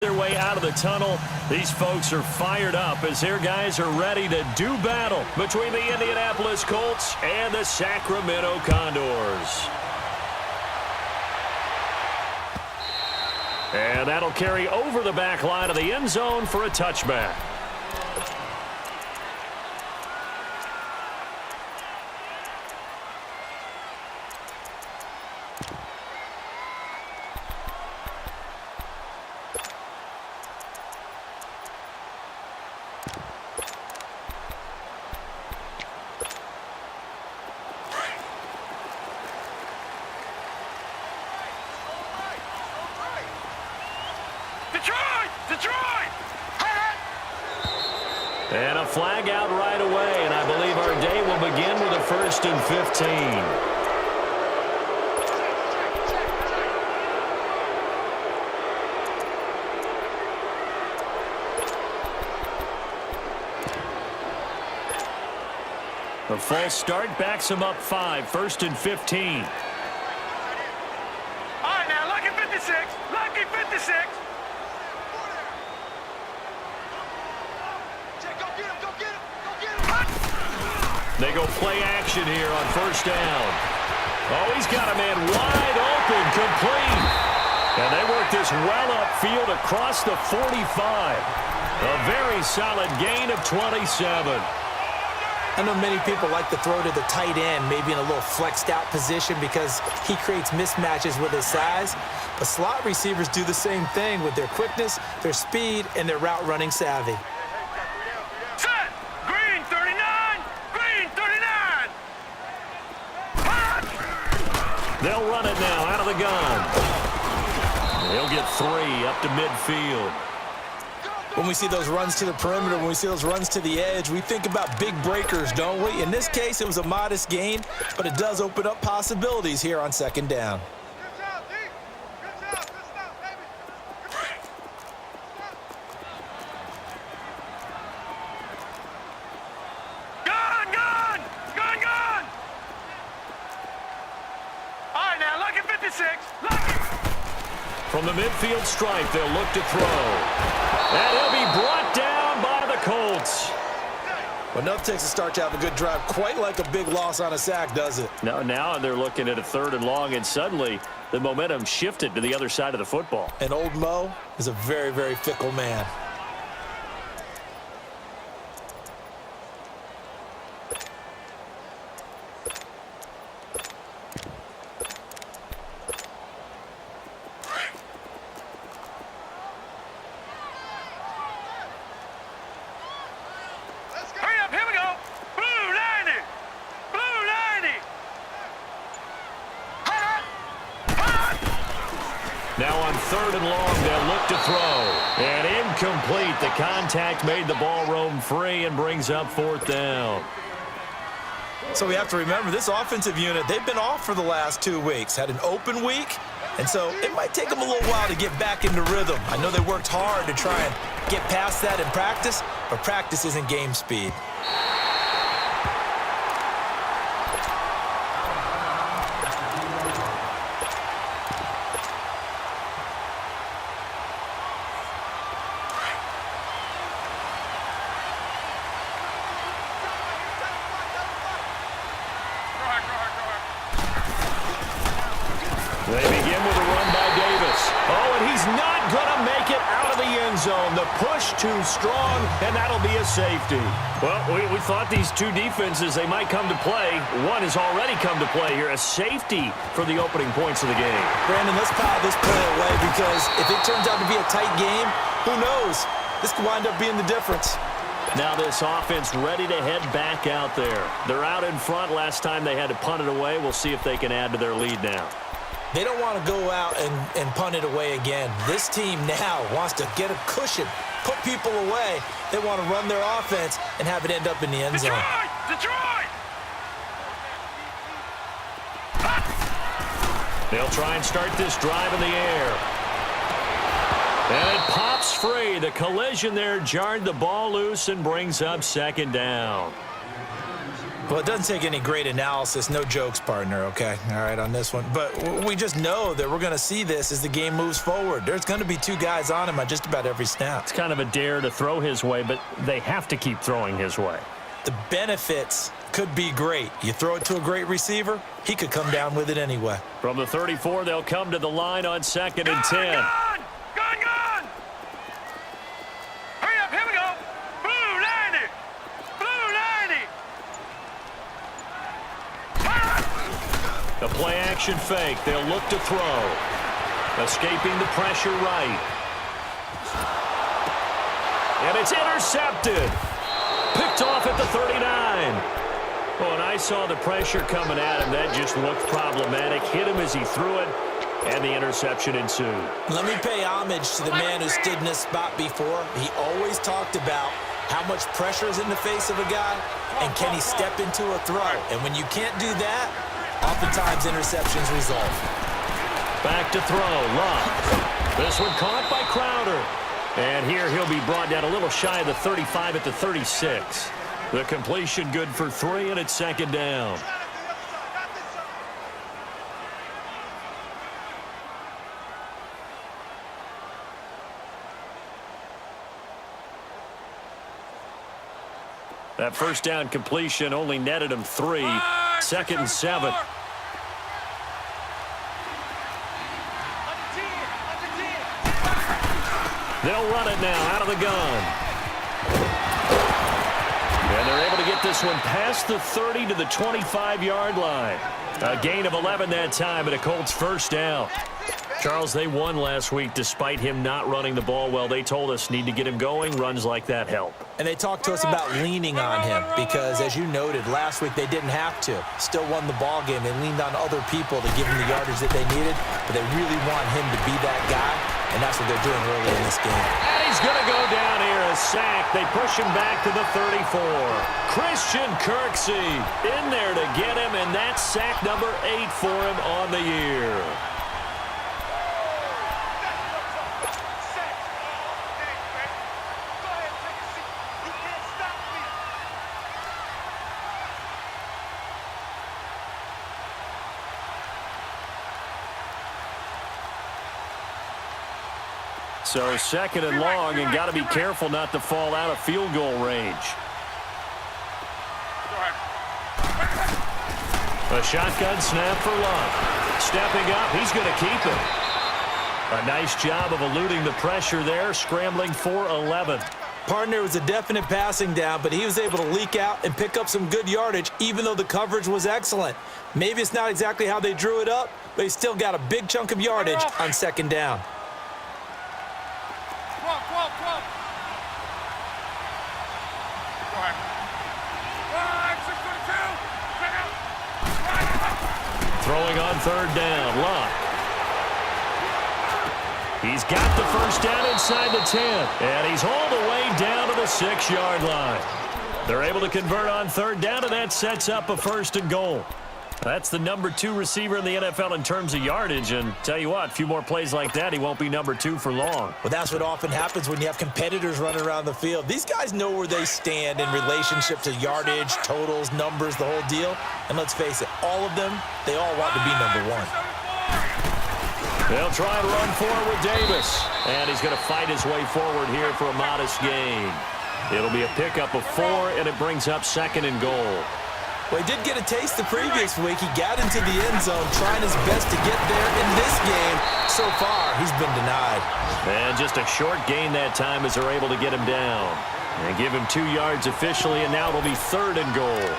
Their way out of the tunnel. These folks are fired up as their guys are ready to do battle between the Indianapolis Colts and the Sacramento Condors. And that'll carry over the back line of the end zone for a touchback. And a flag out right away, and I believe our day will begin with a 1st and 15. A false start backs him up 5, 1st and 15. All right, now, lucky 56, lucky 56. They go play action here on 1st down. Oh, he's got a man wide open, complete. And they work this well upfield across the 45. A very solid gain of 27. I know many people like to throw to the tight end, maybe in a little flexed out position because he creates mismatches with his size. But slot receivers do the same thing with their quickness, their speed, and their route running savvy. They'll run it now out of the gun. He'll get 3 up to midfield. When we see those runs to the perimeter, when we see those runs to the edge, we think about big breakers, don't we? In this case, it was a modest gain, but it does open up possibilities here on 2nd down. From the midfield stripe, they'll look to throw. And he'll be brought down by the Colts. Well, enough takes a start to have a good drive, quite like a big loss on a sack, does it? No, now they're looking at a 3rd and long, and suddenly the momentum shifted to the other side of the football. And old Mo is a very, very fickle man. Now on 3rd and long, they'll look to throw. And incomplete. The contact made the ball roam free and brings up 4th down. So we have to remember, this offensive unit, they've been off for the last 2 weeks. Had an open week, and so it might take them a little while to get back into rhythm. I know they worked hard to try and get past that in practice, but practice isn't game speed. They begin with a run by Davis. Oh, and he's not going to make it out of the end zone. The push too strong, and that'll be a safety. Well, we thought these two defenses, they might come to play. One has already come to play here, a safety for the opening points of the game. Brandon, let's pile this play away because if it turns out to be a tight game, who knows? This could wind up being the difference. Now this offense ready to head back out there. They're out in front. Last time they had to punt it away. We'll see if they can add to their lead now. They don't want to go out and punt it away again. This team now wants to get a cushion, put people away. They want to run their offense and have it end up in the end zone. Detroit! They'll try and start this drive in the air. And it pops free. The collision there jarred the ball loose and brings up 2nd down. Well, it doesn't take any great analysis. No jokes, partner, okay? All right, on this one. But we just know that we're going to see this as the game moves forward. There's going to be two guys on him on just about every snap. It's kind of a dare to throw his way, but they have to keep throwing his way. The benefits could be great. You throw it to a great receiver, he could come down with it anyway. From the 34, they'll come to the line on 2nd and 10. Gone! Hurry up, here we go! Blue 90! Blue 90! The play-action fake. They'll look to throw. Escaping the pressure right. And it's intercepted. Picked off at the 39. Oh, and I saw the pressure coming at him. That just looked problematic. Hit him as he threw it, and the interception ensued. Let me pay homage to the man who stood in this spot before. He always talked about how much pressure is in the face of a guy, and can he step into a throw. And when you can't do that, oftentimes interceptions result. Back to throw. Love. This one caught by Crowder. And here he'll be brought down a little shy of the 35 at the 36. The completion good for 3, and it's 2nd down. That first down completion only netted him 3. 2nd and 7. They'll run it now out of the gun. And they're able to get this one past the 30 to the 25-yard line. A gain of 11 that time, and a Colts first down. Charles, they won last week despite him not running the ball well. They told us need to get him going. Runs like that help. And they talked to us about leaning on him because, as you noted, last week they didn't have to. Still won the ball game. They leaned on other people to give him the yardage that they needed, but they really want him to be that guy, and that's what they're doing early in this game. And he's going to go down here, a sack. They push him back to the 34. Christian Kirksey in there to get him, and that's sack number 8 for him on the year. So 2nd and long, and got to be careful not to fall out of field goal range. A shotgun snap for Love. Stepping up, he's going to keep it. A nice job of eluding the pressure there, scrambling for 11. Partner was a definite passing down, but he was able to leak out and pick up some good yardage, even though the coverage was excellent. Maybe it's not exactly how they drew it up, but he still got a big chunk of yardage on 2nd down. Throwing on 3rd down, Luck. He's got the first down inside the 10, and he's hauled away down to the 6-yard line. They're able to convert on 3rd down, and that sets up a 1st and goal. That's the number 2 receiver in the NFL in terms of yardage, and tell you what, a few more plays like that, he won't be number 2 for long. Well, that's what often happens when you have competitors running around the field. These guys know where they stand in relationship to yardage, totals, numbers, the whole deal. And let's face it, all of them, they all want to be number 1. They'll try to run forward with Davis, and he's going to fight his way forward here for a modest gain. It'll be a pickup of 4, and it brings up 2nd and goal. Well, he did get a taste the previous week. He got into the end zone trying his best to get there in this game. So far, he's been denied. And just a short gain that time as they're able to get him down. And give him 2 yards officially, and now it'll be 3rd and goal.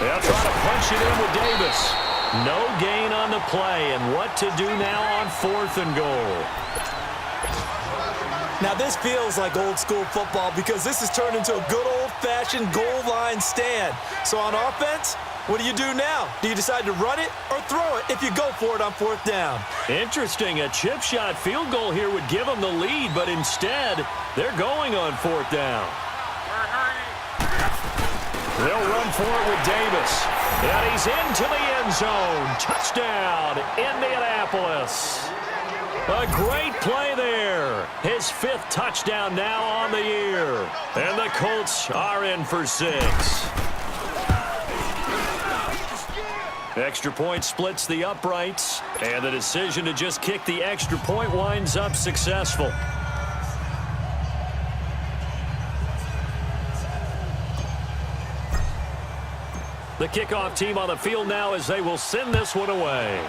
They'll try to punch it in with Davis. No gain on the play, and what to do now on 4th and goal. Now, this feels like old-school football because this has turned into a good old-fashioned goal line stand. So on offense, What do you do now? Do you decide to run it or throw it if you go for it on 4th down? Interesting. A chip shot field goal here would give them the lead, but instead, they're going on 4th down. They'll run for it with Davis. And he's into the end zone. Touchdown, Indianapolis. A great play there. His 5th touchdown now on the year. And the Colts are in for 6. Extra point splits the uprights, and the decision to just kick the extra point winds up successful. The kickoff team on the field now as they will send this one away.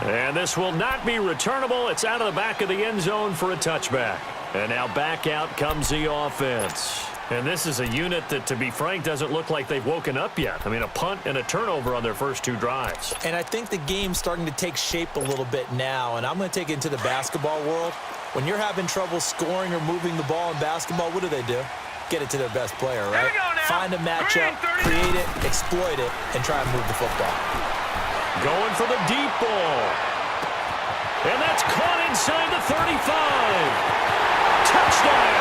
And this will not be returnable. It's out of the back of the end zone for a touchback. And now back out comes the offense. And this is a unit that, to be frank, doesn't look like they've woken up yet. I mean, a punt and a turnover on their first 2 drives. And I think the game's starting to take shape a little bit now, and I'm going to take it into the basketball world. When you're having trouble scoring or moving the ball in basketball, what do? Get it to their best player, right? Find a matchup, create it, exploit it, and try and move the football. Going for the deep ball. And that's caught inside the 35. Touchdown!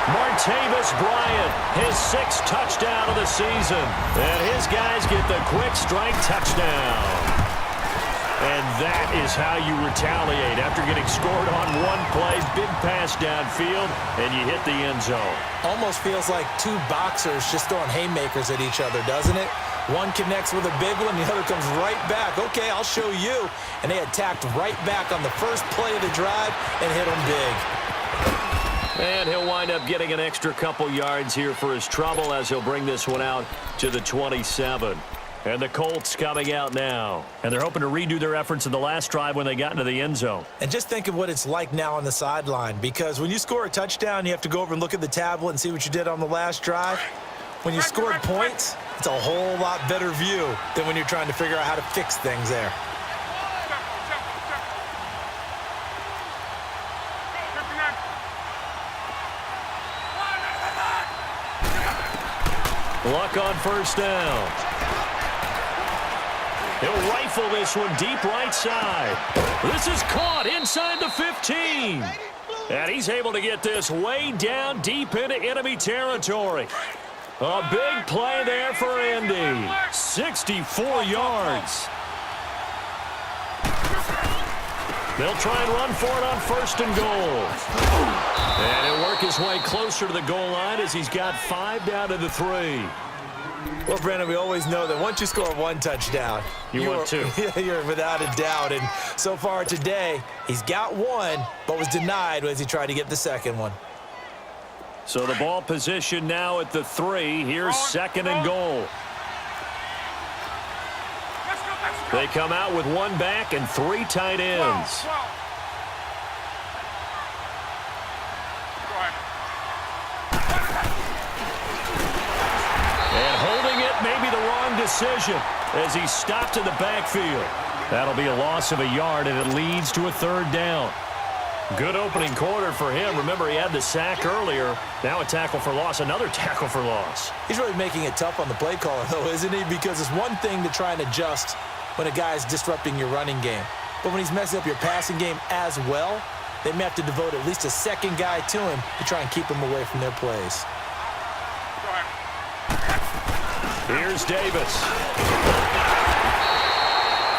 Martavis Bryant, his 6th touchdown of the season. And his guys get the quick strike touchdown. And that is how you retaliate after getting scored on one play, big pass downfield, and you hit the end zone. Almost feels like 2 boxers just throwing haymakers at each other, doesn't it? One connects with a big one, the other comes right back. Okay, I'll show you. And they attacked right back on the first play of the drive and hit them big. And he'll wind up getting an extra couple yards here for his trouble as he'll bring this one out to the 27. And the Colts coming out now. And they're hoping to redo their efforts in the last drive when they got into the end zone. And just think of what it's like now on the sideline, because when you score a touchdown, you have to go over and look at the tablet and see what you did on the last drive. When you scored points, it's a whole lot better view than when you're trying to figure out how to fix things there. Luck on 1st down. He'll rifle this one deep right side. This is caught inside the 15. And he's able to get this way down deep into enemy territory. A big play there for Indy. 64 yards. They'll try and run for it on 1st and goal. And he'll work his way closer to the goal line as he's got 5 down to the 3. Well, Brandon, we always know that once you score 1 touchdown, you're without a doubt. And so far today, he's got 1, but was denied as he tried to get the 2nd one. So the ball position now at the 3. Here's 2nd and goal. They come out with 1 back and 3 tight ends. And holding it may be the wrong decision as he's stopped in the backfield. That'll be a loss of a yard, and it leads to a 3rd down. Good opening quarter for him. Remember, he had the sack earlier. Now a tackle for loss, another tackle for loss. He's really making it tough on the play caller, though, isn't he? Because it's one thing to try and adjust when a guy is disrupting your running game. But when he's messing up your passing game as well, they may have to devote at least a 2nd guy to him to try and keep him away from their plays. Here's Davis.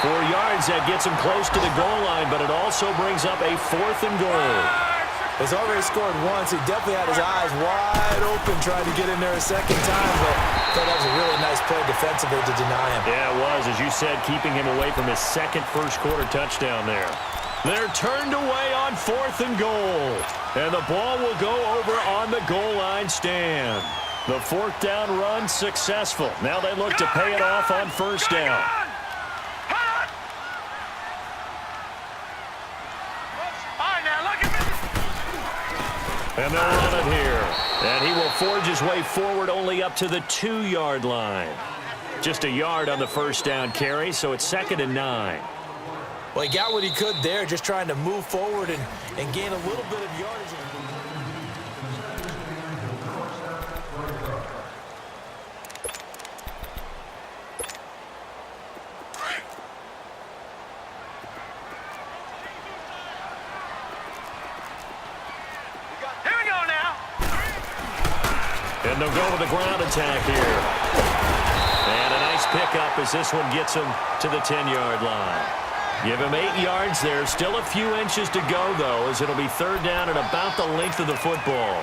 4 yards, that gets him close to the goal line, but it also brings up a 4th and goal. He's already scored once. He definitely had his eyes wide open trying to get in there a 2nd time, but I thought that was a really nice play defensively to deny him. Yeah, it was, as you said, keeping him away from his 2nd first-quarter touchdown there. They're turned away on 4th and goal, and the ball will go over on the goal line stand. The 4th down run successful. Now they look to pay it off on 1st down. And they'll run it here. And he will forge his way forward only up to the 2-yard line. Just a yard on the 1st down carry, so it's 2nd and 9. Well, he got what he could there, just trying to move forward and gain a little bit of yardage. And they'll go with the ground attack here. And a nice pickup as this one gets him to the 10-yard line. Give him 8 yards there. Still a few inches to go, though, as it'll be third down and about the length of the football.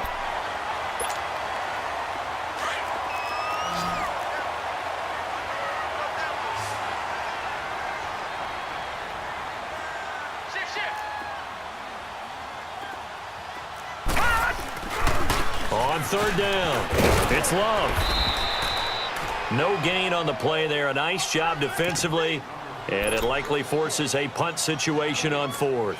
On third down, it's Love. No gain on the play there. A nice job defensively, and it likely forces a punt situation on fourth.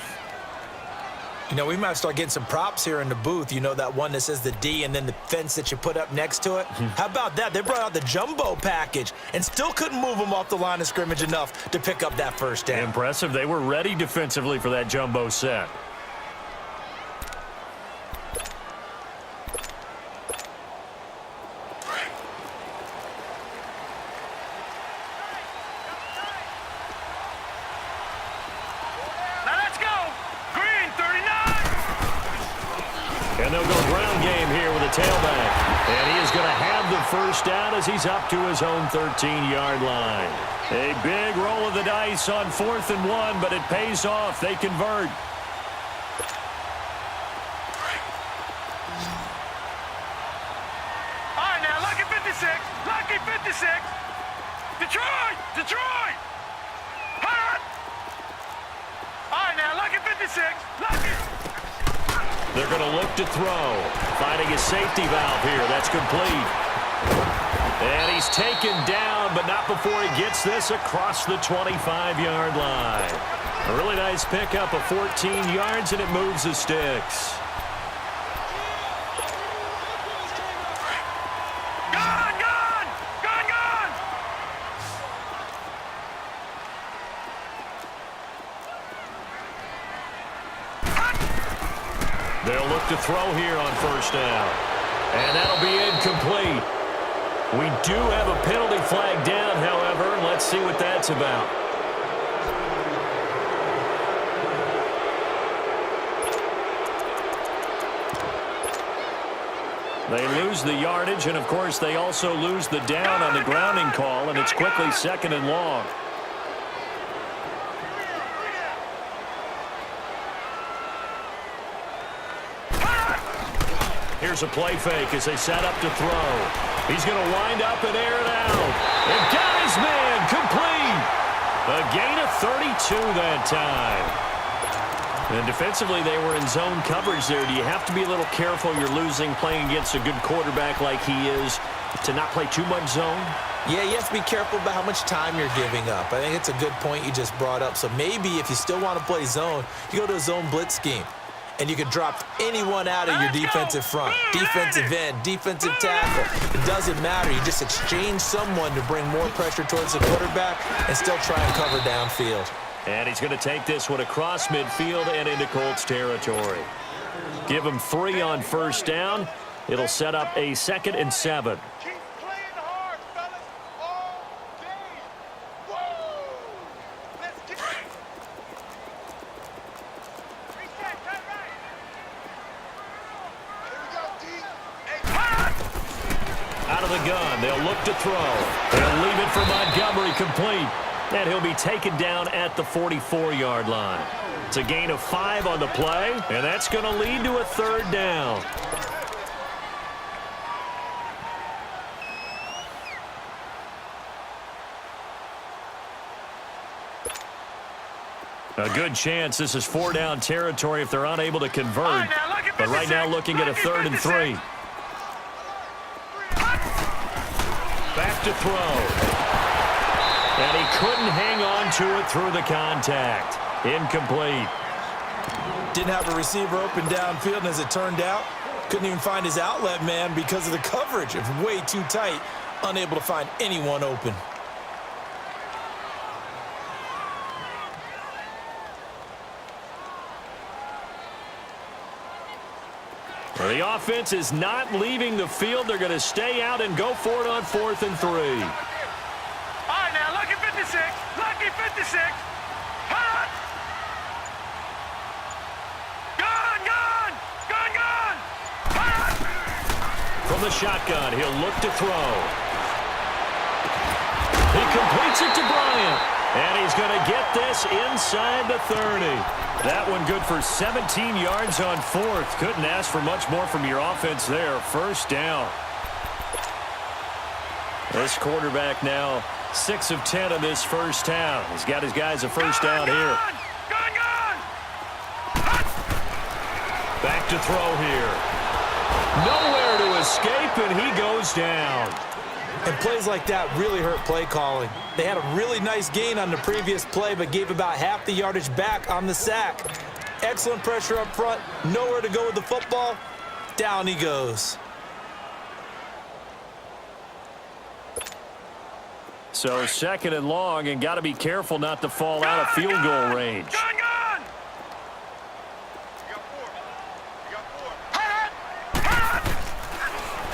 You know, we might start getting some props here in the booth. You know, that one that says the D and then the fence that you put up next to it? How about that? They brought out the jumbo package and still couldn't move them off the line of scrimmage enough to pick up that first down. Impressive. They were ready defensively for that jumbo set. And they'll go ground game here with a tailback. And he is going to have the first down as he's up to his own 13-yard line. A big roll of the dice on 4th and 1, but it pays off. They convert. All right, now, lucky 56. Lucky 56. Detroit! Detroit! Hot! All right, now, lucky 56. Lucky. They're going to look to throw. Finding a safety valve here. That's complete. And he's taken down, but not before he gets this across the 25-yard line. A really nice pickup of 14 yards, and it moves the sticks. Gone! Gone! Gone! Gone! They'll look to throw here on first down. And that'll be incomplete. We do have a penalty flag down, however. Let's see what that's about. They lose the yardage, and, of course, they also lose the down on the grounding call, and it's quickly 2nd and long. Here's a play fake as they set up to throw. He's going to wind up and air it out. And got his man complete. A gain of 32 that time. And defensively, they were in zone coverage there. Do you have to be a little careful? You're losing playing against a good quarterback like he is to not play too much zone? Yeah, you have to be careful about how much time you're giving up. I think it's a good point you just brought up. So maybe if you still want to play zone, you go to a zone blitz scheme. And you can drop anyone out of your defensive front, defensive end, defensive tackle. It doesn't matter. You just exchange someone to bring more pressure towards the quarterback and still try and cover downfield. And he's going to take this one across midfield and into Colts territory. Give him 3 on first down. It'll set up a 2nd and 7. Keep playing hard, fellas. All day. Whoa! Let's get it. Reset, cut right. Here we go, D. Out of the gun, they'll look to throw. They'll leave it for Montgomery complete. And he'll be taken down at the 44-yard line. It's a gain of 5 on the play, and that's going to lead to a 3rd down. A good chance this is 4-down territory if they're unable to convert. But right now looking at a 3rd and 3. Back to throw. And he couldn't hang on to it through the contact. Incomplete. Didn't have a receiver open downfield, and as it turned out, couldn't even find his outlet man because of the coverage. It was way too tight, unable to find anyone open. Well, the offense is not leaving the field. They're going to stay out and go for it on 4th and 3. All right, now, lucky 56. Lucky 56. Hot. Gone, gone. Gone, gone. Hot. from the shotgun. He'll look to throw. He completes it to Bryant. And he's going to get this inside the 30. That one good for 17 yards on fourth. Couldn't ask for much more from your offense there. First down. This quarterback now 6 of 10 in this first down. He's got his guys a first down here. Back to throw here. Nowhere to escape, and he goes down. And plays like that really hurt play calling. They had a really nice gain on the previous play, but gave about half the yardage back on the sack. Excellent pressure up front. Nowhere to go with the football. Down he goes. So second and long, and got to be careful not to fall out of field goal range.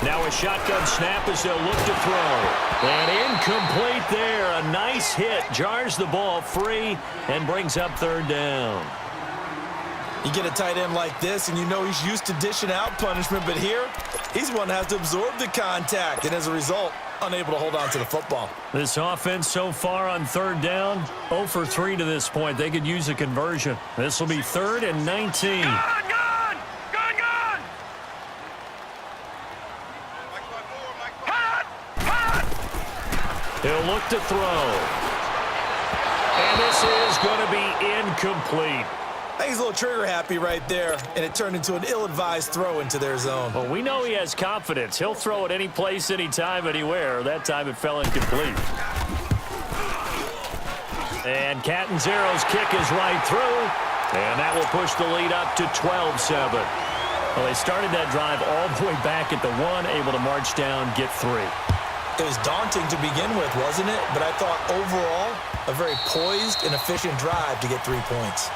Now a shotgun snap as they'll look to throw. And incomplete there. A nice hit. Jars the ball free and brings up third down. You get a tight end like this, and you know he's used to dishing out punishment, but here, he's one that has to absorb the contact, and as a result, unable to hold on to the football. This offense so far on third down, 0 for 3 to this point. They could use a conversion. This will be 3rd and 19. He'll look to throw. And this is going to be incomplete. I think he's a little trigger happy right there, and it turned into an ill-advised throw into their zone. Well, we know he has confidence. He'll throw it any place, anytime, anywhere. That time it fell incomplete. And Catanzaro's kick is right through, and that will push the lead up to 12-7. Well, they started that drive all the way back at the 1, able to march down, get 3. It was daunting to begin with, wasn't it? But I thought overall, a very poised and efficient drive to get 3 points.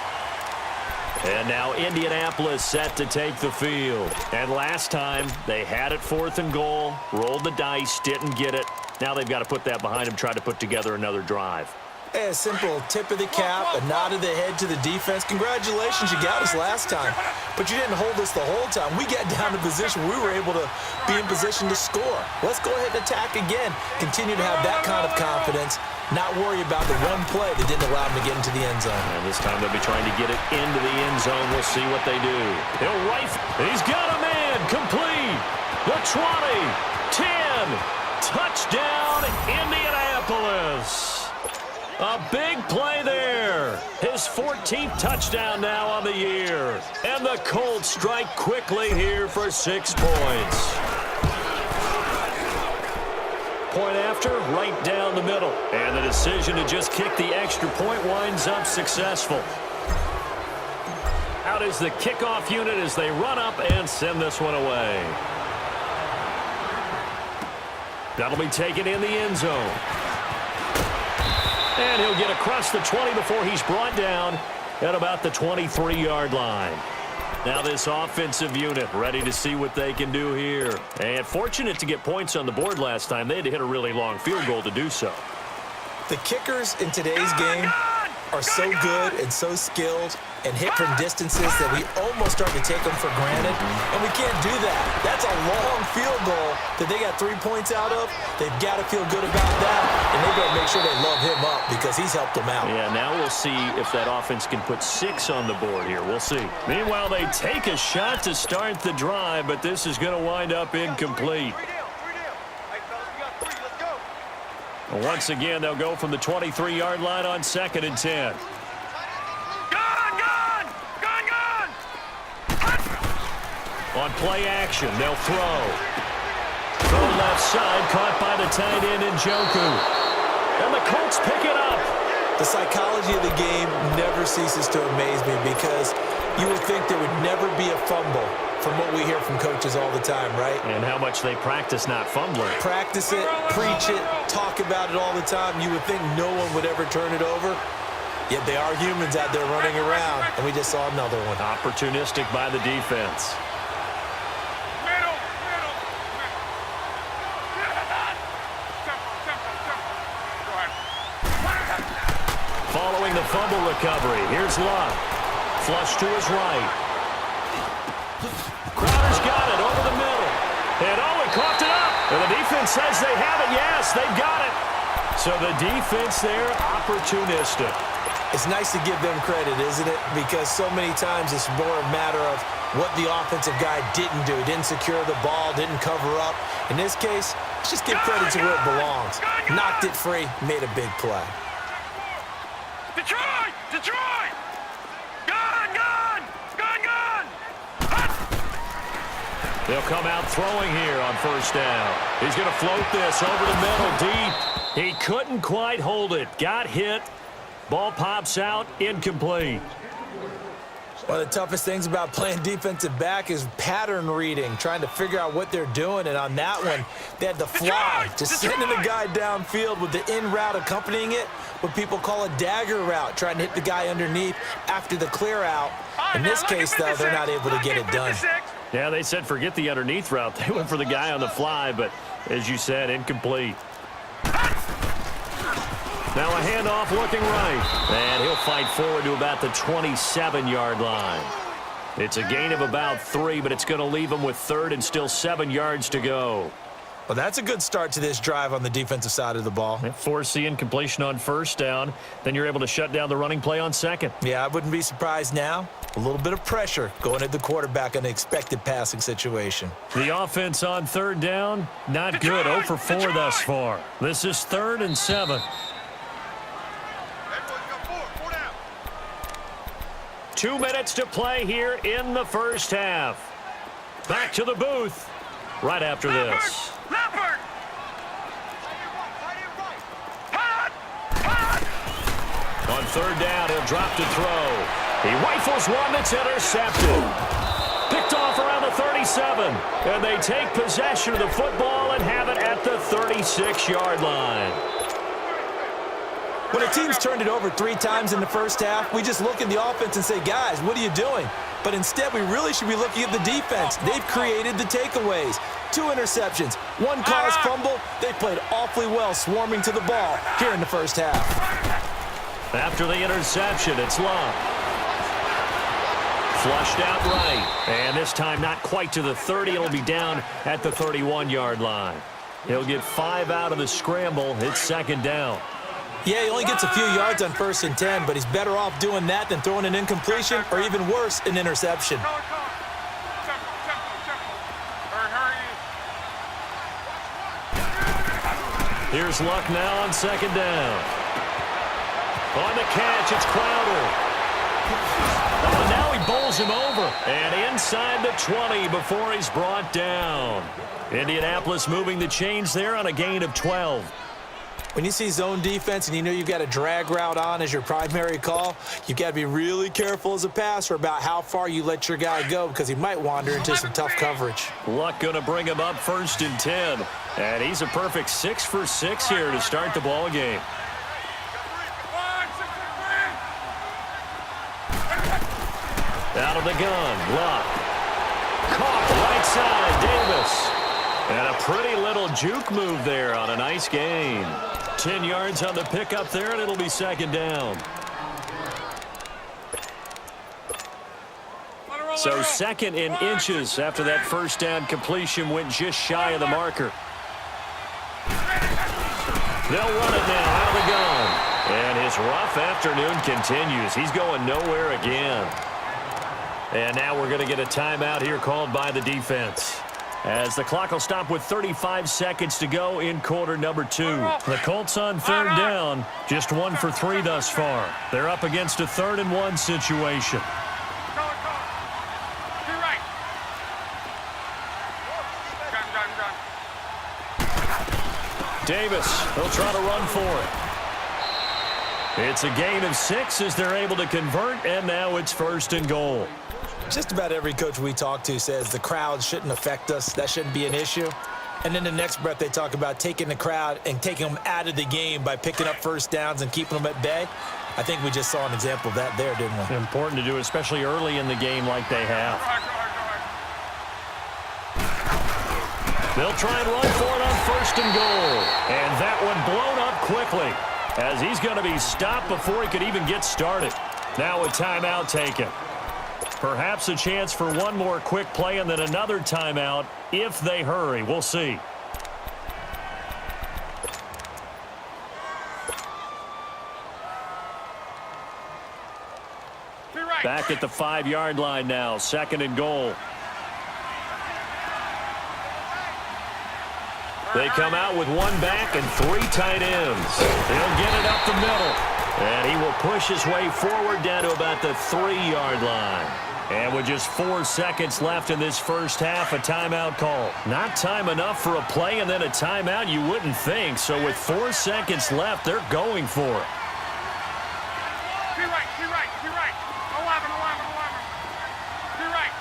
And now Indianapolis set to take the field. And last time, they had it 4th and goal, rolled the dice, didn't get it. Now they've got to put that behind them, try to put together another drive. A simple tip of the cap, a nod of the head to the defense. Congratulations, you got us last time. But you didn't hold us the whole time. We got down to position where we were able to be in position to score. Let's go ahead and attack again. Continue to have that kind of confidence. Not worry about the one play that didn't allow them to get into the end zone. And this time they'll be trying to get it into the end zone. We'll see what they do. He'll rifle. He's got a man. Complete. The 20. 10. Touchdown, Indianapolis. A big play there. His 14th touchdown now on the year. And the Colts strike quickly here for 6 points. Point after, right down the middle. And the decision to just kick the extra point winds up successful. Out is the kickoff unit as they run up and send this one away. That'll be taken in the end zone. And he'll get across the 20 before he's brought down at about the 23-yard line. Now this offensive unit ready to see what they can do here. And fortunate to get points on the board last time. They had to hit a really long field goal to do so. The kickers in today's game are so good and so skilled and hit from distances that we almost start to take them for granted, and we can't do that. That's a long field goal that they got 3 points out of. They've got to feel good about that, and they better make sure they love him up because he's helped them out. Yeah, now we'll see if that offense can put 6 on the board here. We'll see. Meanwhile, they take a shot to start the drive, but this is going to wind up incomplete. Once again, they'll go from the 23-yard line on 2nd and 10. On play action, they'll throw. Throw left side, caught by the tight end Njoku. And the Colts pick it up. The psychology of the game never ceases to amaze me because you would think there would never be a fumble from what we hear from coaches all the time, right? And how much they practice not fumbling. Practice it, preach it, talk about it all the time. You would think no one would ever turn it over. Yet they are humans out there running around, and we just saw another one. Opportunistic by the defense. Following the fumble recovery, here's Luck. Flush to his right. Crowder's got it over the middle. And oh, it Offense says they have it. Yes, they've got it. So the defense there, opportunistic. It's nice to give them credit, isn't it? Because so many times it's more a matter of what the offensive guy didn't do. Didn't secure the ball, didn't cover up. In this case, let's just give credit to where it belongs. Knocked it free, made a big play. Detroit! Detroit! Gun! Gun! Gun! Gun! Hut! They'll come out throwing here on first down. He's going to float this over the middle deep. He couldn't quite hold it. Got hit. Ball pops out, incomplete. One of the toughest things about playing defensive back is pattern reading, trying to figure out what they're doing. And on that one, they had to fly, just sending the guy downfield with the in route accompanying it, what people call a dagger route, trying to hit the guy underneath after the clear out. In this case, though, they're not able to get it done. Yeah, they said forget the underneath route. They went for the guy on the fly, but as you said, incomplete. Now a handoff looking right, and he'll fight forward to about the 27-yard line. It's a gain of about 3, but it's going to leave him with 3rd and still 7 yards to go. Well, that's a good start to this drive on the defensive side of the ball. Force the incompletion on first down, then you're able to shut down the running play on second. Yeah, I wouldn't be surprised now. A little bit of pressure going at the quarterback in an expected passing situation. The offense on 3rd down, not good. 0 for 4 thus far. This is 3rd and 7. 2 minutes to play here in the first half. Back to the booth right after this. Leopard! Hut! Hut! On 3rd down, he'll drop to throw. He rifles one that's intercepted. Picked off around the 37. And they take possession of the football and have it at the 36-yard line. When a team's turned it over 3 times in the first half, we just look at the offense and say, guys, what are you doing? But instead, we really should be looking at the defense. They've created the takeaways. 2 interceptions, 1 caused fumble. They played awfully well swarming to the ball here in the first half. After the interception, it's Love. Flushed out right. And this time not quite to the 30. It'll be down at the 31-yard line. He'll get 5 out of the scramble. It's 2nd down. Yeah, he only gets a few yards on 1st and 10, but he's better off doing that than throwing an incompletion or even worse, an interception. Here's Luck now on 2nd down. On the catch, it's Crowder. Oh, now he bowls him over. And inside the 20 before he's brought down. Indianapolis moving the chains there on a gain of 12. When you see zone defense and you know you've got a drag route on as your primary call, you've got to be really careful as a passer about how far you let your guy go because he might wander into some tough coverage. Luck going to bring him up 1st and 10. And he's a perfect 6 for 6 here to start the ball game. Out of the gun, Luck. Caught right side, Davis. And a pretty little juke move there on a nice gain. 10 yards on the pickup there, and it'll be 2nd down. So 2nd in inches after that first down completion went just shy of the marker. They'll run it now out of the gun. And his rough afternoon continues. He's going nowhere again. And now we're going to get a timeout here called by the defense, as the clock will stop with 35 seconds to go in quarter number 2. The Colts on 3rd down, just 1 for 3 thus far. They're up against a 3rd and 1 situation. Davis, he'll try to run for it. It's a gain of 6 as they're able to convert, and now it's 1st and goal. Just about every coach we talk to says the crowd shouldn't affect us. That shouldn't be an issue. And then the next breath they talk about taking the crowd and taking them out of the game by picking up first downs and keeping them at bay. I think we just saw an example of that there, didn't we? Important to do, especially early in the game like they have. They'll try and run for it on 1st and goal. And that one blown up quickly as he's going to be stopped before he could even get started. Now a timeout taken. Perhaps a chance for one more quick play and then another timeout if they hurry. We'll see. Back at the 5-yard line now, 2nd and goal. They come out with 1 back and 3 tight ends. They'll get it up the middle. And he will push his way forward down to about the 3-yard line. And with just 4 seconds left in this first half, a timeout call. Not time enough for a play and then a timeout, you wouldn't think. So with 4 seconds left, they're going for it. Be right. 11. Be right.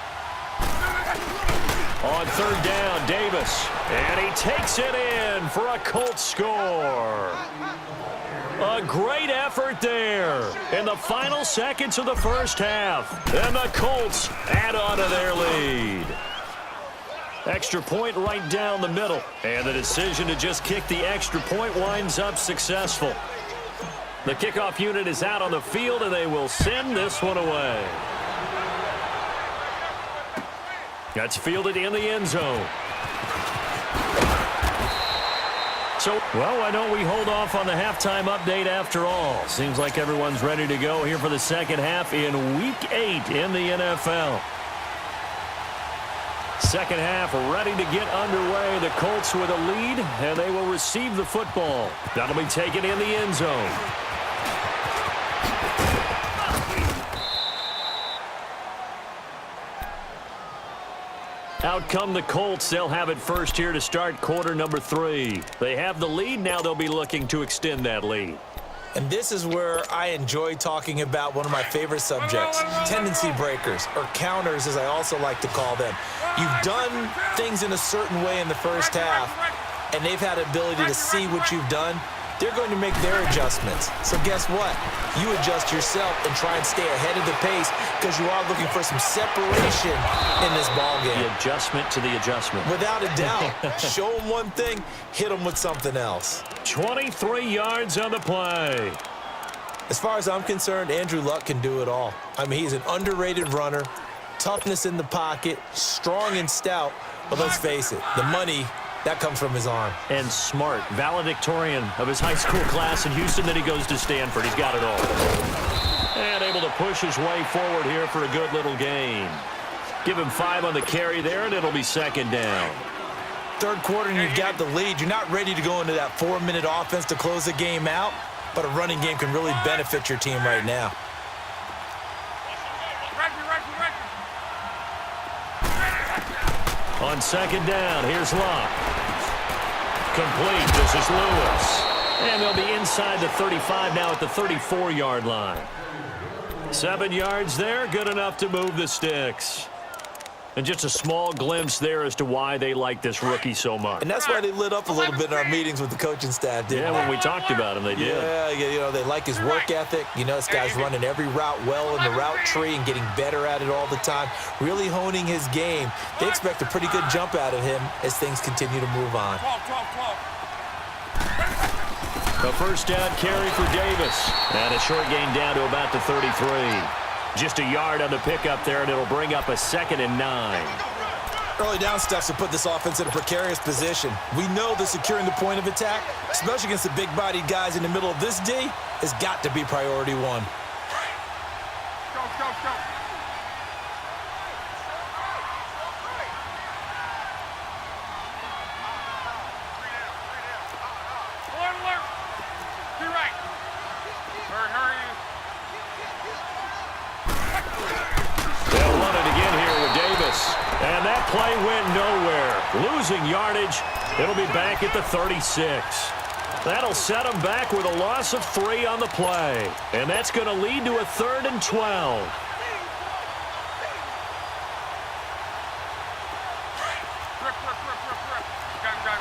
On 3rd down, Davis. And he takes it in for a Colts score. A great effort there in the final seconds of the first half. And the Colts add on to their lead. Extra point right down the middle. And the decision to just kick the extra point winds up successful. The kickoff unit is out on the field, and they will send this one away. That's fielded in the end zone. So, well, why don't we hold off on the halftime update after all? Seems like everyone's ready to go here for the second half in Week 8 in the NFL. Second half ready to get underway. The Colts with a lead, and they will receive the football. That'll be taken in the end zone. Out come the Colts. They'll have it first here to start quarter number 3. They have the lead. Now they'll be looking to extend that lead. And this is where I enjoy talking about one of my favorite subjects, tendency breakers, or counters as I also like to call them. You've done things in a certain way in the first half, and they've had the ability to see what you've done. They're going to make their adjustments. So guess what? You adjust yourself and try and stay ahead of the pace because you are looking for some separation in this ballgame. The adjustment to the adjustment. Without a doubt. Show them one thing, hit them with something else. 23 yards on the play. As far as I'm concerned, Andrew Luck can do it all. I mean, he's an underrated runner, toughness in the pocket, strong and stout. But let's face it, the money, that comes from his arm. And smart, valedictorian of his high school class in Houston. Then he goes to Stanford. He's got it all. And able to push his way forward here for a good little gain. Give him 5 on the carry there, and it'll be 2nd down. Third quarter, and you've got the lead. You're not ready to go into that 4-minute offense to close the game out, but a running game can really benefit your team right now. On 2nd down, here's Luck. Complete. This is Lewis. And they'll be inside the 35 now at the 34-yard line. 7 yards there, good enough to move the sticks. And just a small glimpse there as to why they like this rookie so much. And that's why they lit up a little bit in our meetings with the coaching staff, didn't they? Yeah, when we talked about him, they did. Yeah, you know, they like his work ethic. You know, this guy's running every route well in the route tree and getting better at it all the time, really honing his game. They expect a pretty good jump out of him as things continue to move on. A first down carry for Davis. And a short gain down to about the 33. Just a yard on the pickup there, and it'll bring up a 2nd and 9. Early down stuff to put this offense in a precarious position. We know that securing the point of attack, especially against the big-bodied guys in the middle of this D, has got to be priority 1. Go. Alert. Be right. Hurry. They'll run it again here with Davis. And that play went nowhere. Losing yardage. It'll be back at the 36. That'll set them back with a loss of 3 on the play. And that's going to lead to a 3rd and 12. Rip. Got him.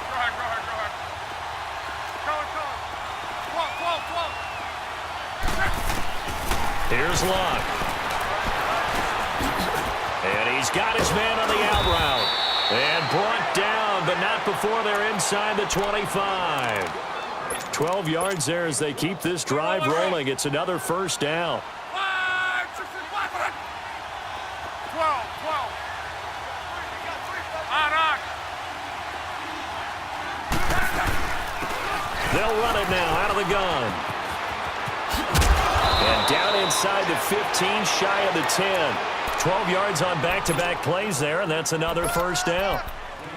Go ahead. Flow. Here's Luck. And he's got his man on the out route. And brought down, but not before they're inside the 25. 12 yards there as they keep this drive rolling. It's another first down. 12. On. They'll run it now out of the gun. Down inside the 15, shy of the 10. 12 yards on back-to-back plays there, and that's another first down.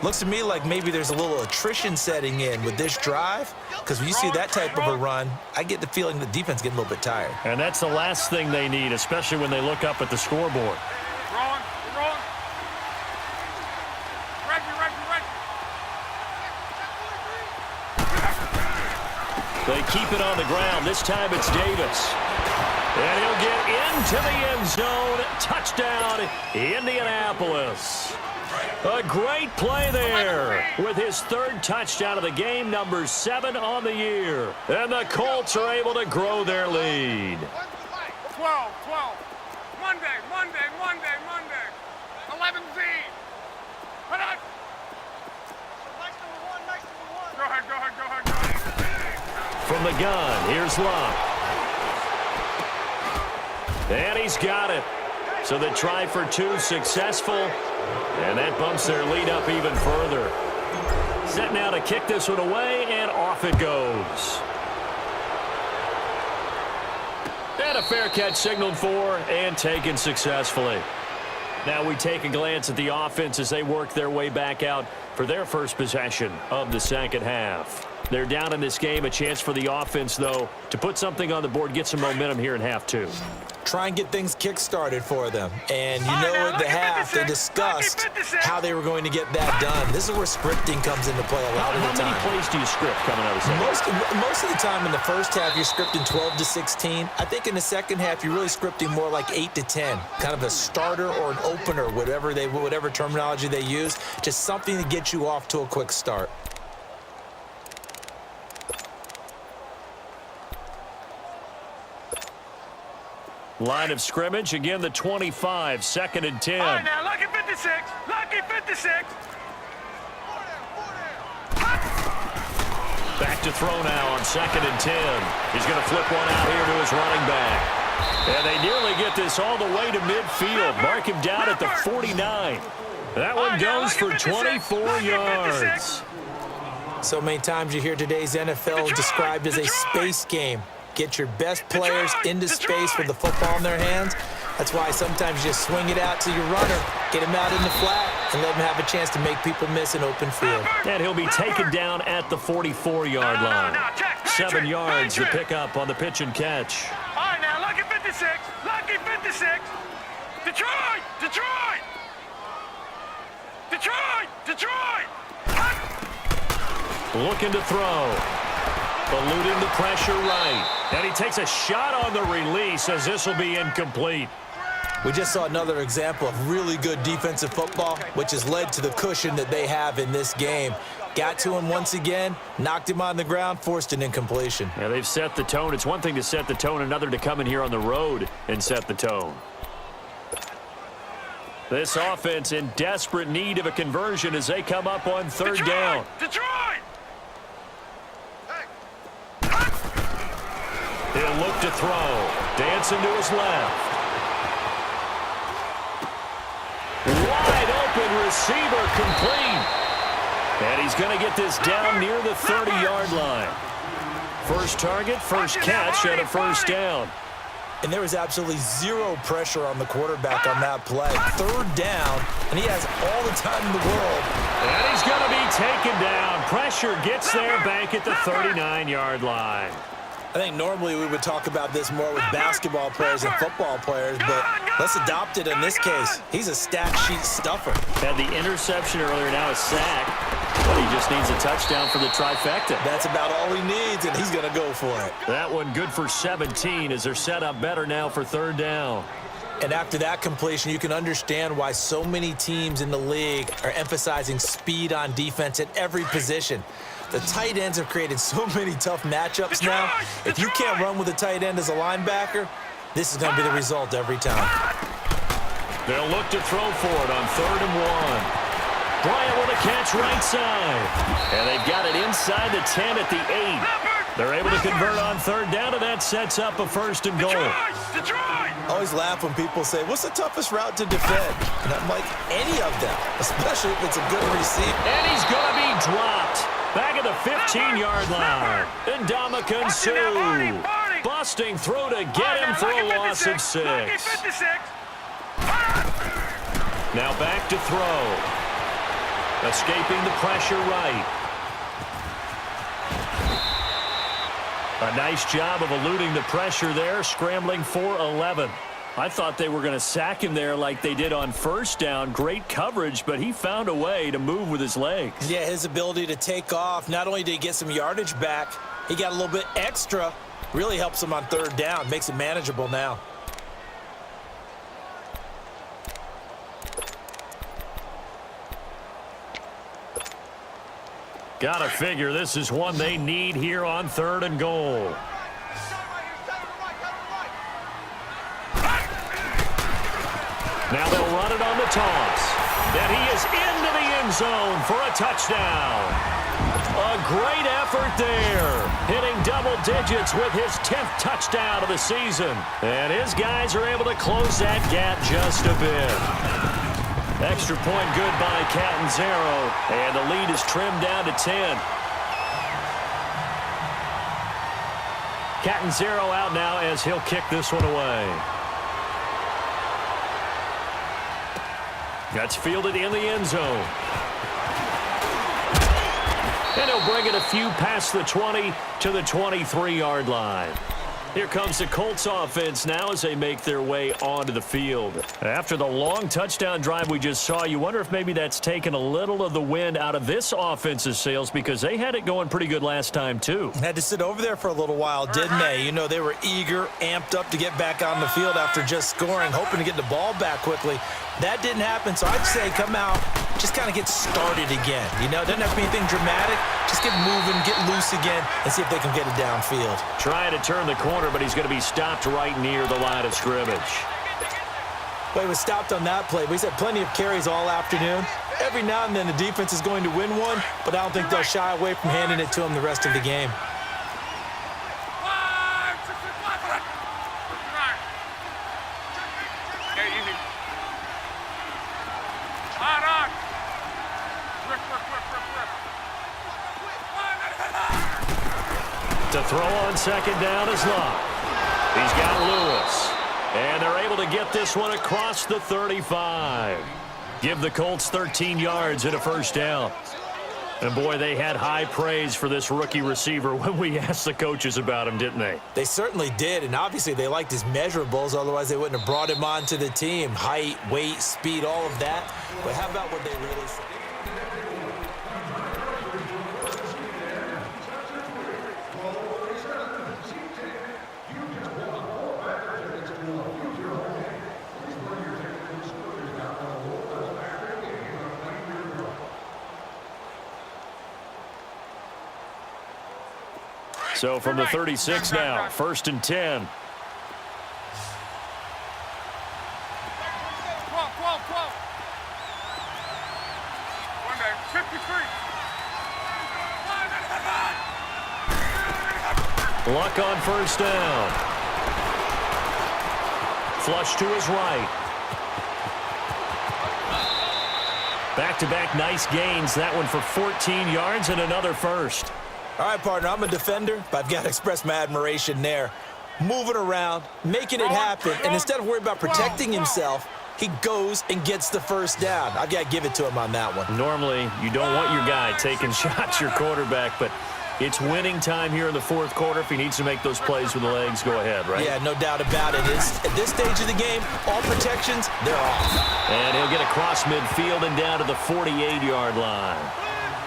Looks to me like maybe there's a little attrition setting in with this drive, because when you see that type of a run, I get the feeling the defense getting a little bit tired. And that's the last thing they need, especially when they look up at the scoreboard. Wrong. Right. They keep it on the ground. This time it's Davis. And he'll get into the end zone. Touchdown, Indianapolis. A great play there with his third touchdown of the game, number 7 on the year. And the Colts are able to grow their lead. 12. Monday. 11Z. Hold on. Go ahead. From the gun, here's Love. And he's got it. So the try for 2 successful. And that bumps their lead up even further. Set now to kick this one away, and off it goes. And a fair catch signaled for and taken successfully. Now we take a glance at the offense as they work their way back out for their first possession of the second half. They're down in this game. A chance for the offense, though, to put something on the board, get some momentum here in half 2. Try and get things kick-started for them. And you know at the half, they discussed how they were going to get that done. This is where scripting comes into play a lot of the time. How many plays do you script coming out of the second half? Most of the time in the first half, you're scripting 12 to 16. I think in the second half, you're really scripting more like 8 to 10. Kind of a starter or an opener, whatever terminology they use. Just something to get you off to a quick start. Line of scrimmage, again the 25, 2nd and 10. All right, now, lucky 56. Back to throw now on 2nd and 10. He's going to flip one out here to his running back. And they nearly get this all the way to midfield. Mark him down at the 49. That one goes for 24 yards. So many times you hear today's NFL described as a space game. Get your best players into space with the football in their hands. That's why sometimes you just swing it out to your runner, get him out in the flat, and let him have a chance to make people miss an open field. And he'll be taken down at the 44-yard line. 7 yards to pick up on the pitch and catch. All right, now, lucky 56. Detroit. Looking to throw. Eluding the pressure right. And he takes a shot on the release as this will be incomplete. We just saw another example of really good defensive football, which has led to the cushion that they have in this game. Got to him once again, knocked him on the ground, forced an incompletion. Yeah, they've set the tone. It's one thing to set the tone, another to come in here on the road and set the tone. This offense in desperate need of a conversion as they come up on 3rd down. Detroit! He'll look to throw. Dancing to his left. Wide open receiver complete. And he's going to get this down near the 30-yard line. First target, first catch, and a first down. And there was absolutely zero pressure on the quarterback on that play. 3rd down, and he has all the time in the world. And he's going to be taken down. Pressure gets there back at the 39-yard line. I think normally we would talk about this more with basketball players and football players, but let's adopt it in this case. He's a stat sheet stuffer. Had the interception earlier, now a sack. But he just needs a touchdown for the trifecta. That's about all he needs, and he's going to go for it. That one good for 17 as they're set up better now for 3rd down. And after that completion, you can understand why so many teams in the league are emphasizing speed on defense at every position. The tight ends have created so many tough matchups now. If you can't run with a tight end as a linebacker, this is going to be the result every time. They'll look to throw for it on 3rd and 1. Bryant with a catch right side. And they've got it inside the 10 at the 8. They're able to convert on 3rd down, and that sets up a 1st and goal. I always laugh when people say, what's the toughest route to defend? And I'm like, any of them, especially if it's a good receiver. And he's going to be dropped. Back at the 15-yard line. Ndamukong Suh. Busting through to get him for a loss of 6. Now back to throw. Escaping the pressure right. A nice job of eluding the pressure there, scrambling for 11. I thought they were going to sack him there like they did on first down. Great coverage, but he found a way to move with his legs. Yeah, his ability to take off, not only did he get some yardage back, he got a little bit extra. Really helps him on third down, makes it manageable now. Gotta figure this is one they need here on 3rd and goal. Now they'll run it on the toss. And he is into the end zone for a touchdown. A great effort there. Hitting double digits with his 10th touchdown of the season. And his guys are able to close that gap just a bit. Extra point good by Catanzaro. And the lead is trimmed down to 10. Catanzaro out now as he'll kick this one away. That's fielded in the end zone. And he'll bring it a few past the 20 to the 23-yard line. Here comes the Colts offense now as they make their way onto the field. After the long touchdown drive we just saw, you wonder if maybe that's taken a little of the wind out of this offense's sails because they had it going pretty good last time too. Had to sit over there for a little while, didn't they? You know, they were eager, amped up to get back on the field after just scoring, hoping to get the ball back quickly. That didn't happen, so I'd say come out, just kind of get started again. You know, it doesn't have to be anything dramatic. Just get moving, get loose again, and see if they can get it downfield. Trying to turn the corner, but he's going to be stopped right near the line of scrimmage. Well, he was stopped on that play, but he's had plenty of carries all afternoon. Every now and then the defense is going to win one, but I don't think they'll shy away from handing it to him the rest of the game. To throw on second down is Locke. He's got Lewis. And they're able to get this one across the 35. Give the Colts 13 yards and a first down. And boy, they had high praise for this rookie receiver when we asked the coaches about him, didn't they? They certainly did, and obviously they liked his measurables, otherwise they wouldn't have brought him onto the team. Height, weight, speed, all of that. But how about what they really said? So from the 36 now, 1st and 10. 12. One day, 53. Luck on first down. Flush to his right. Back-to-back nice gains. That one for 14 yards and another first. All right, partner, I'm a defender, but I've got to express my admiration there. Moving around, making it happen, and instead of worrying about protecting himself, he goes and gets the first down. I've got to give it to him on that one. Normally, you don't want your guy taking shots, your quarterback, but it's winning time here in the 4th quarter. If he needs to make those plays with the legs, go ahead, right? Yeah, no doubt about it. At this stage of the game, all protections, they're off. And he'll get across midfield and down to the 48-yard line.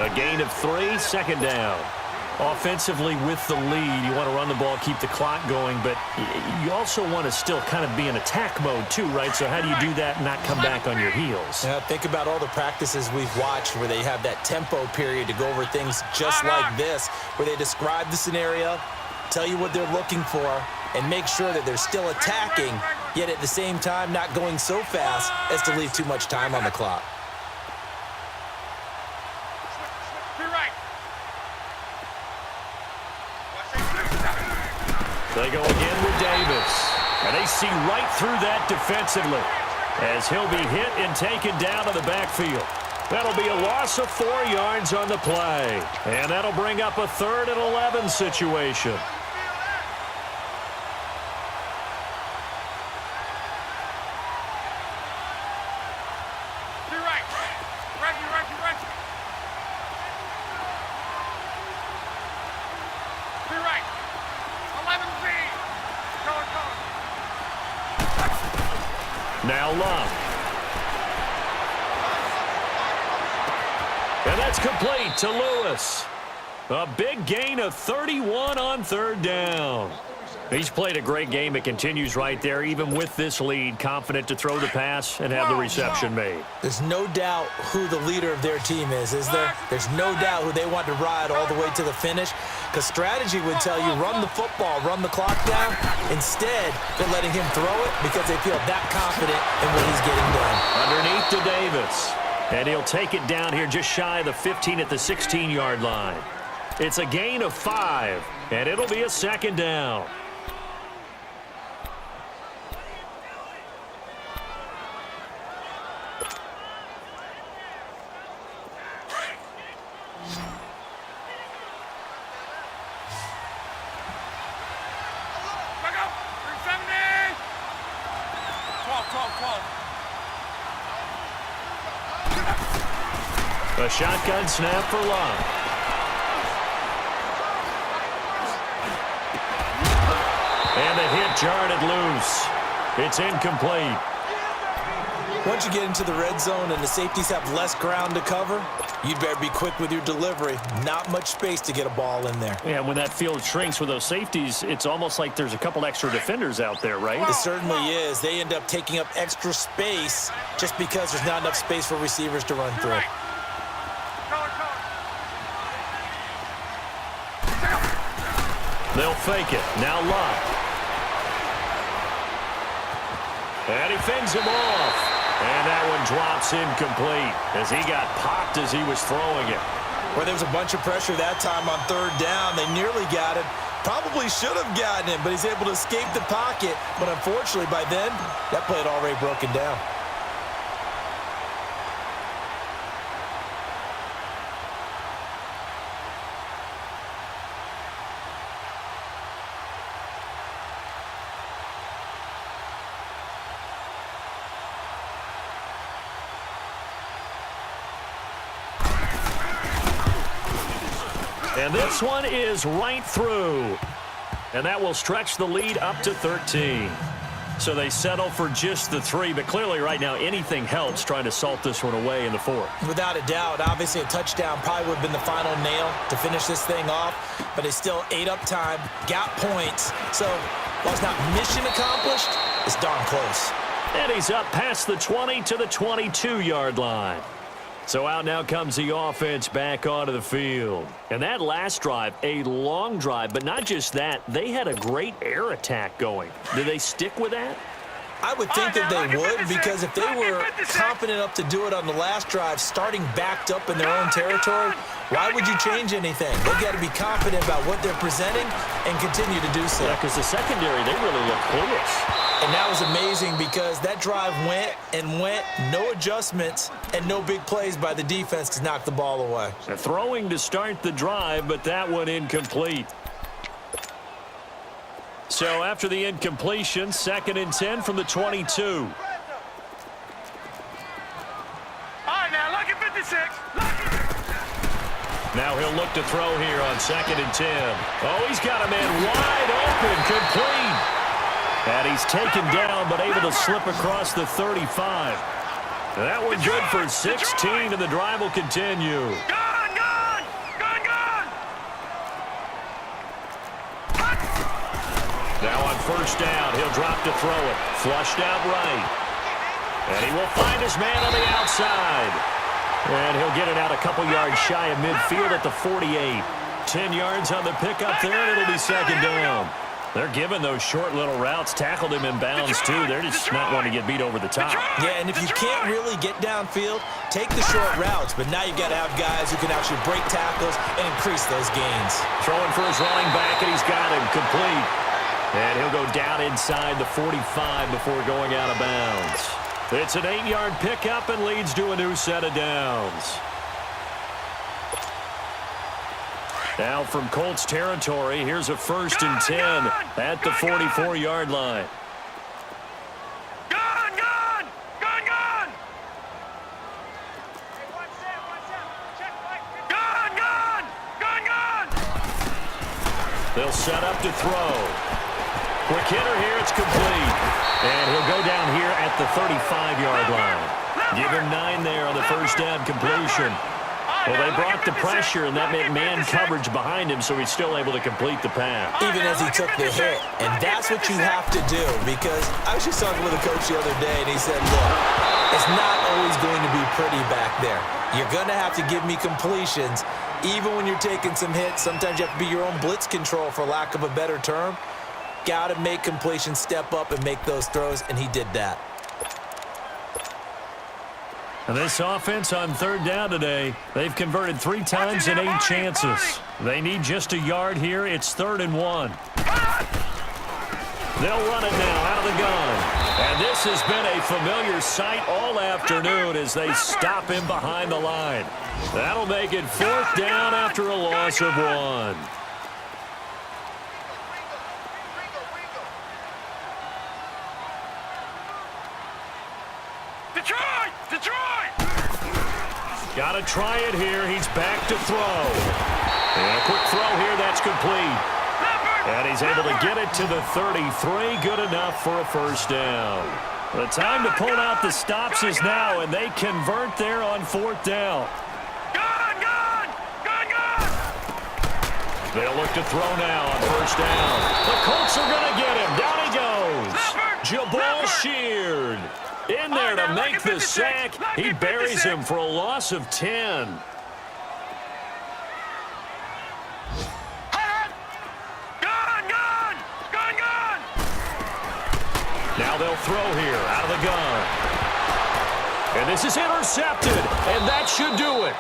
A gain of 3, second down. Offensively with the lead, you want to run the ball, keep the clock going, but you also want to still kind of be in attack mode too, right? So how do you do that and not come back on your heels? Yeah, think about all the practices we've watched where they have that tempo period to go over things just like this, where they describe the scenario, tell you what they're looking for, and make sure that they're still attacking, yet at the same time not going so fast as to leave too much time on the clock. They go again with Davis. And they see right through that defensively as he'll be hit and taken down to the backfield. That'll be a loss of 4 yards on the play. And that'll bring up a 3rd and 11 situation. Now Love. And that's complete to Lewis. A big gain of 31 on third down. He's played a great game. It continues right there, even with this lead, confident to throw the pass and have the reception made. There's no doubt who the leader of their team is there? There's no doubt who they want to ride all the way to the finish, because strategy would tell you run the football, run the clock down. Instead, they're letting him throw it because they feel that confident in what he's getting done. Underneath to Davis. And he'll take it down here just shy of the 15 at the 16-yard line. It's a gain of 5, and it'll be a second down. A shotgun snap for Love. And the hit jarred it loose. It's incomplete. Once you get into the red zone and the safeties have less ground to cover, you'd better be quick with your delivery. Not much space to get a ball in there. Yeah, when that field shrinks with those safeties, it's almost like there's a couple extra defenders out there, right? It certainly is. They end up taking up extra space just because there's not enough space for receivers to run through. They'll fake it. Now Love. And he fends him off. And that one drops incomplete as he got popped as he was throwing it. Well, there was a bunch of pressure that time on third down. They nearly got it. Probably should have gotten him, but he's able to escape the pocket. But unfortunately, by then, that play had already broken down. And this one is right through. And that will stretch the lead up to 13. So they settle for just the 3, but clearly right now anything helps trying to salt this one away in the 4th. Without a doubt, obviously a touchdown probably would have been the final nail to finish this thing off, but they still ate up time, got points. So while it's not mission accomplished, it's darn close. And he's up past the 20 to the 22-yard line. So out now comes the offense back onto the field. And that last drive, a long drive, but not just that, they had a great air attack going. Do they stick with that? I would think that they would, because if they were confident enough to do it on the last drive, starting backed up in their own territory, why would you change anything? They've got to be confident about what they're presenting and continue to do so. Yeah, because the secondary, they really look clueless. And that was amazing because that drive went and went, no adjustments, and no big plays by the defense to knock the ball away. Throwing to start the drive, but that one incomplete. So after the incompletion, 2nd and 10 from the 22. All right, now, lucky 56. Now he'll look to throw here on 2nd and 10. Oh, he's got a man wide open, complete. And he's taken down, but able to slip across the 35. That one good for 16, and the drive will continue. Gone, gone, gone, gone. Now on 1st down, he'll drop to throw it. Flushed out right. And he will find his man on the outside. And he'll get it out a couple yards shy of midfield at the 48. 10 yards on the pickup there, and it'll be 2nd down. They're giving those short little routes, tackled him in bounds too. They're just not wanting to get beat over the top. Yeah, and if you can't really get downfield, take the short routes. But now you've got to have guys who can actually break tackles and increase those gains. Throwing for his running back, and he's got him complete. And he'll go down inside the 45 before going out of bounds. It's an 8-yard pickup and leads to a new set of downs. Now from Colts territory, here's a 1st and 10 at the 44-yard line. Gone, gone, gone, gone. Gone, gone, gone, gone. They'll set up to throw. Quick hitter here. It's complete. And he'll go down here at the 35-yard line. Give him 9 there on the first down completion. Well, they brought the pressure, and that meant man coverage behind him, so he's still able to complete the pass. Even as he took the hit. And that's what you have to do, because I was just talking with a coach the other day, and he said, look, it's not always going to be pretty back there. You're going to have to give me completions. Even when you're taking some hits, sometimes you have to be your own blitz control, for lack of a better term. Got to make completions, step up, and make those throws, and he did that. And this offense on third down today, they've converted 3 times in 8 chances. They need just a yard here. It's 3rd and 1. They'll run it now out of the gun. And this has been a familiar sight all afternoon as they stop him behind the line. That'll make it 4th down after a loss of 1. Detroit! Detroit! Got to try it here. He's back to throw. And a quick throw here. That's complete. And he's able to get it to the 33. Good enough for a first down. The time to pull out the stops is now, and they convert there on 4th down. Gun! Gun! Gun! Gun! They'll look to throw now on first down. The Colts are going to get him. Down he goes. Jabal Sheard in there to make the sack. He buries him for a loss of 10. Now they'll throw here out of the gun. And this is intercepted, and that should do it.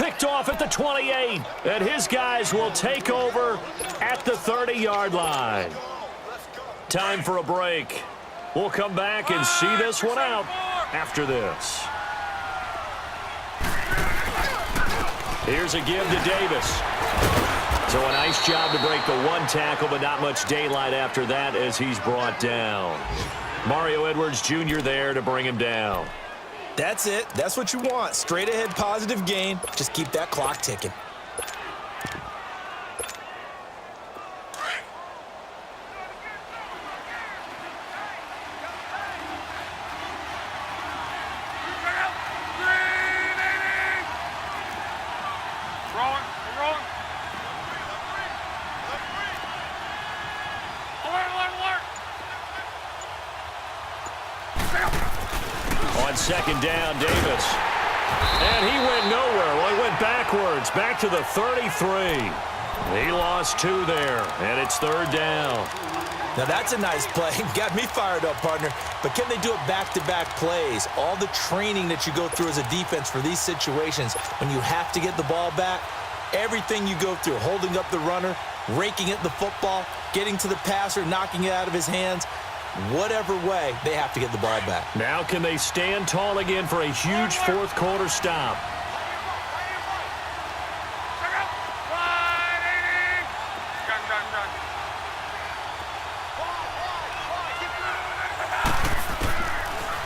Picked off at the 28, and his guys will take over at the 30-yard line. Time for a break. We'll come back and see this one out after this. Here's a give to Davis. So a nice job to break the 1 tackle, but not much daylight after that as he's brought down. Mario Edwards Jr. there to bring him down. That's it. That's what you want. Straight ahead positive gain. Just keep that clock ticking. On second down, Davis. And he went nowhere. Well, he went backwards, back to the 33. He lost 2 there, and it's 3rd down. Now, that's a nice play. Got me fired up, partner. But can they do it back-to-back plays? All the training that you go through as a defense for these situations, when you have to get the ball back, everything you go through, holding up the runner, raking at the football, getting to the passer, knocking it out of his hands, whatever way, they have to get the ball back. Now can they stand tall again for a huge 4th quarter stop?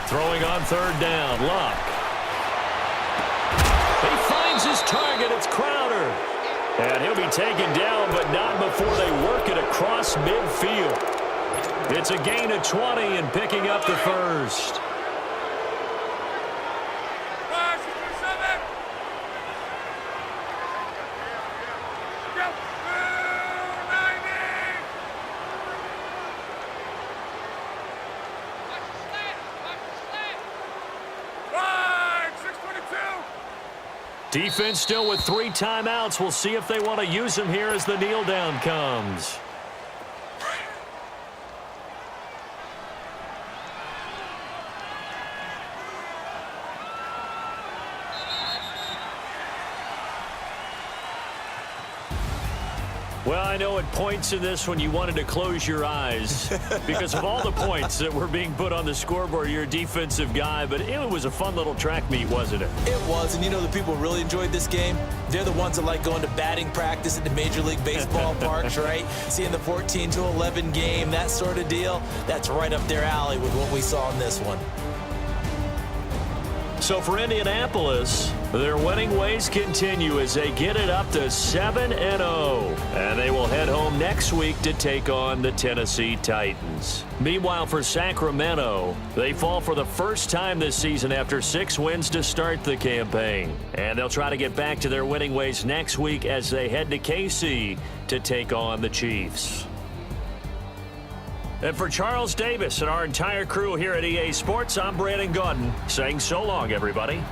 Throwing on 3rd down, Luck. He finds his target. It's Crowder. And he'll be taken down, but not before they work it across midfield. It's a gain of 20 and picking up the first. Defense still with 3 timeouts. We'll see if they want to use them here as the kneel down comes. Well, I know at points in this when you wanted to close your eyes because of all the points that were being put on the scoreboard. You're a defensive guy, but it was a fun little track meet, wasn't it? It was, and you know the people who really enjoyed this game? They're the ones that like going to batting practice at the Major League Baseball parks, right? Seeing the 14-11 game, that sort of deal. That's right up their alley with what we saw in this one. So for Indianapolis, their winning ways continue as they get it up to 7-0. And they will head home next week to take on the Tennessee Titans. Meanwhile, for Sacramento, they fall for the first time this season after 6 wins to start the campaign. And they'll try to get back to their winning ways next week as they head to KC to take on the Chiefs. And for Charles Davis and our entire crew here at EA Sports, I'm Brandon Gaudin saying so long, everybody.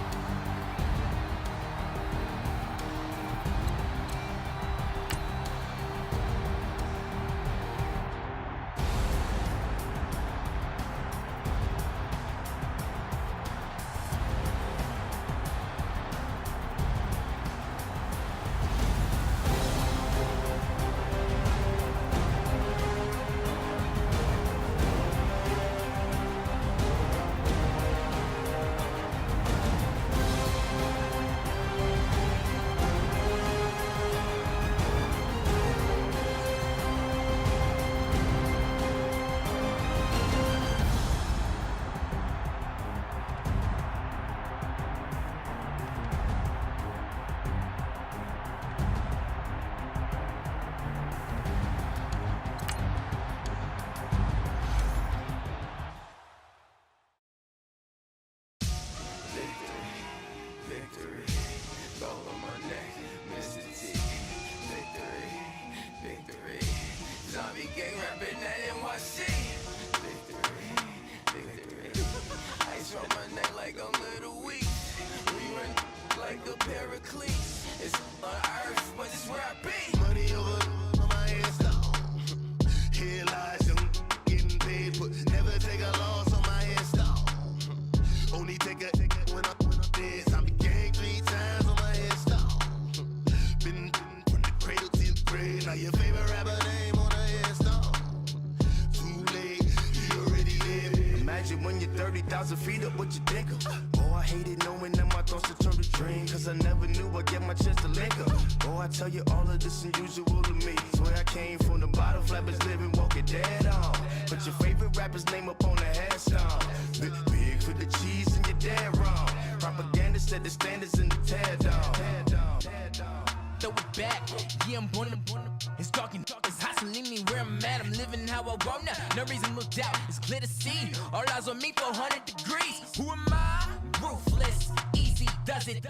When you're 30,000 feet up, what you think of? Oh, I hated knowing that my thoughts would turn to dream, cause I never knew I'd get my chance to link up. Oh, I tell you all of this unusual to me. Swear I came from the bottom, flappers living, walking dead on. Put your favorite rapper's name up on the headstone. Big for the cheese and you're dead wrong. Propaganda set the standards in the tear down. Throw it back, yeah, I'm born to. It's dark, it's hot, so leave me where I'm at. I'm living how I want now, no reason to doubt. It's clear to see, all eyes on me, 400 degrees. Who am I? Ruthless, easy, does it.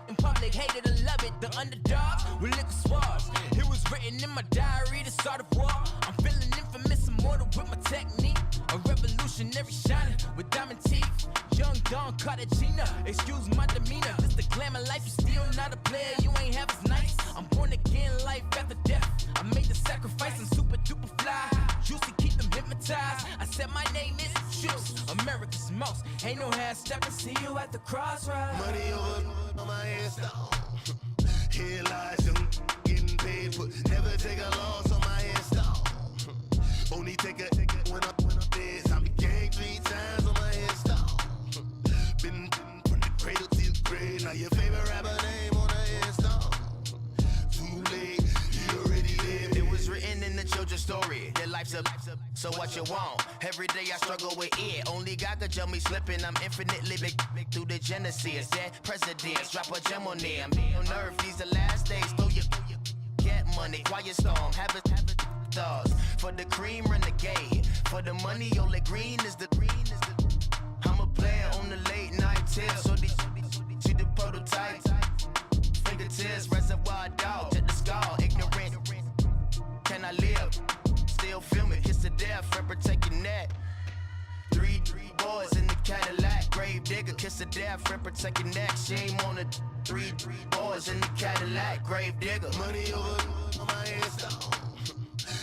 In public, hate it or love it. The underdogs with liquor swabs. It was written in my diary to start a war. I'm feeling infamous, immortal with my technique. A revolutionary shining with diamond teeth. Young Don Cartagena, excuse my demeanor. This the glamour life, you still not a player, you ain't half as nice. I'm born again, life after death. I made the sacrifice, I'm super duper fly. Juicy, keep them hypnotized. I said my name is Juice, America's most. Ain't no half stepping, see you at the crossroads. Money over on my headstone. Here lies young, getting paid, but never take a loss on my headstone. Only take a when I'm dead. I be gang 3 times on my headstone. Been from the cradle to the grave. Now your favorite rapper name on the headstone. Too late, you already lived. It was written in the children's story. Their life's a so what you want. Every day I struggle with it. Only God could jump me slipping. I'm infinitely big through the Genesis. Dead presidents, drop a gem on them. On earth, these the last days. Throw your get money. Quiet storm, have it stars. For the cream, renegade. For the money, only green is the I'm a player on the late night tips. So these see the prototype. Fingertips, reservoir dog, check the skull. Ignorant, can I live? Still film it, kiss to death, forever taking that. 3 boys in the Cadillac, grave digger, kiss to death, forever taking that. Shame on the 3 boys in the Cadillac, grave digger. Money over on my headstone.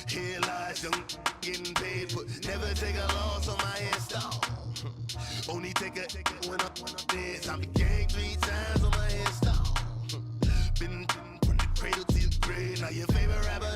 Here lies young, getting paid, but never take a loss on my headstone. Only take a when I'm dead. I be gang 3 times on my headstone. Been from the cradle to the grave. Now your favorite rapper